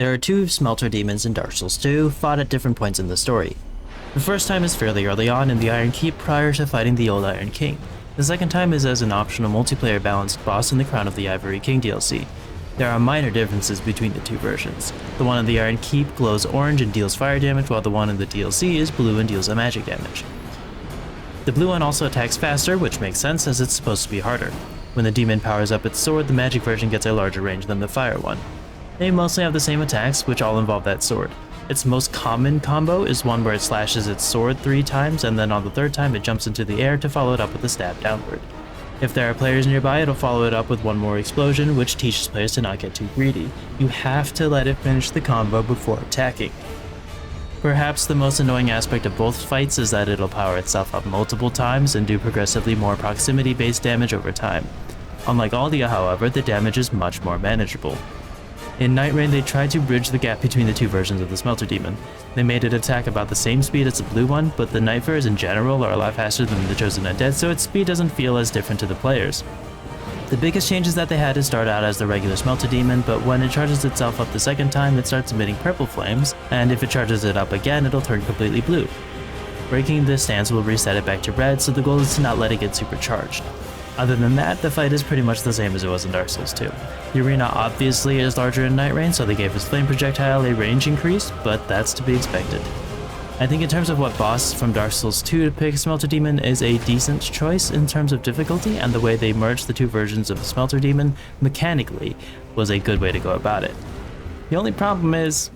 There are two Smelter Demons in Dark Souls 2, fought at different points in the story. The first time is fairly early on in the Iron Keep prior to fighting the old Iron King. The second time is as an optional multiplayer balanced boss in the Crown of the Ivory King DLC. There are minor differences between the two versions. The one in the Iron Keep glows orange and deals fire damage, while the one in the DLC is blue and deals magic damage. The blue one also attacks faster, which makes sense as it's supposed to be harder. When the demon powers up its sword, the magic version gets a larger range than the fire one. They mostly have the same attacks, which all involve that sword. Its most common combo is one where it slashes its sword 3 times, and then on the 3rd time it jumps into the air to follow it up with a stab downward. If there are players nearby, it'll follow it up with one more explosion, which teaches players to not get too greedy. You have to let it finish the combo before attacking. Perhaps the most annoying aspect of both fights is that it'll power itself up multiple times and do progressively more proximity-based damage over time. Unlike Aldia, however, the damage is much more manageable. In Nightreign, they tried to bridge the gap between the two versions of the Smelter Demon. They made it attack about the same speed as the blue one, but the Nightfares in general are a lot faster than the Chosen Undead, so its speed doesn't feel as different to the players. The biggest changes that they had is start out as the regular Smelter Demon, but when it charges itself up the second time, it starts emitting purple flames, and if it charges it up again, it'll turn completely blue. Breaking this stance will reset it back to red, so the goal is to not let it get supercharged. Other than that, the fight is pretty much the same as it was in Dark Souls 2. The arena obviously is larger in Nightreign, so they gave its flame projectile a range increase, but that's to be expected. I think in terms of what boss from Dark Souls 2 to pick, Smelter Demon is a decent choice in terms of difficulty, and the way they merged the two versions of the Smelter Demon mechanically was a good way to go about it. The only problem is,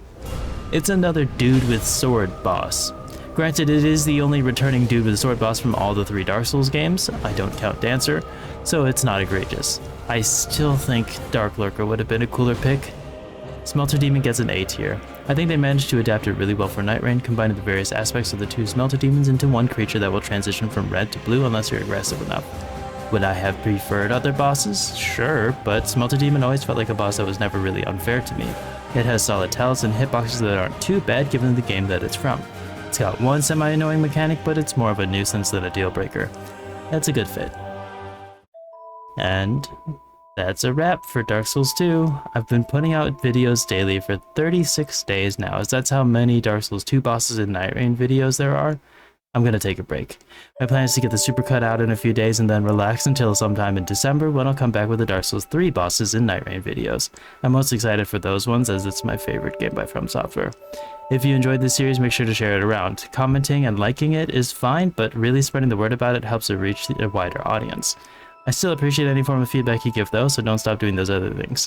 it's another dude with sword boss. Granted, it is the only returning dude with a sword boss from all the 3 Dark Souls games, I don't count Dancer, so it's not egregious. I still think Dark Lurker would have been a cooler pick. Smelter Demon gets an A tier. I think they managed to adapt it really well for Nightreign, combining the various aspects of the 2 Smelter Demons into one creature that will transition from red to blue unless you're aggressive enough. Would I have preferred other bosses? Sure, but Smelter Demon always felt like a boss that was never really unfair to me. It has solid tells and hitboxes that aren't too bad given the game that it's from. It's got one semi-annoying mechanic, but it's more of a nuisance than a deal breaker. That's a good fit. And that's a wrap for Dark Souls 2. I've been putting out videos daily for 36 days now, as that's how many Dark Souls 2 bosses in Nightreign videos there are. I'm gonna take a break. My plan is to get the supercut out in a few days and then relax until sometime in December when I'll come back with the Dark Souls 3 bosses in Nightreign videos. I'm most excited for those ones as it's my favorite game by FromSoftware. If you enjoyed this series, make sure to share it around. Commenting and liking it is fine, but really spreading the word about it helps it reach a wider audience. I still appreciate any form of feedback you give though, so don't stop doing those other things.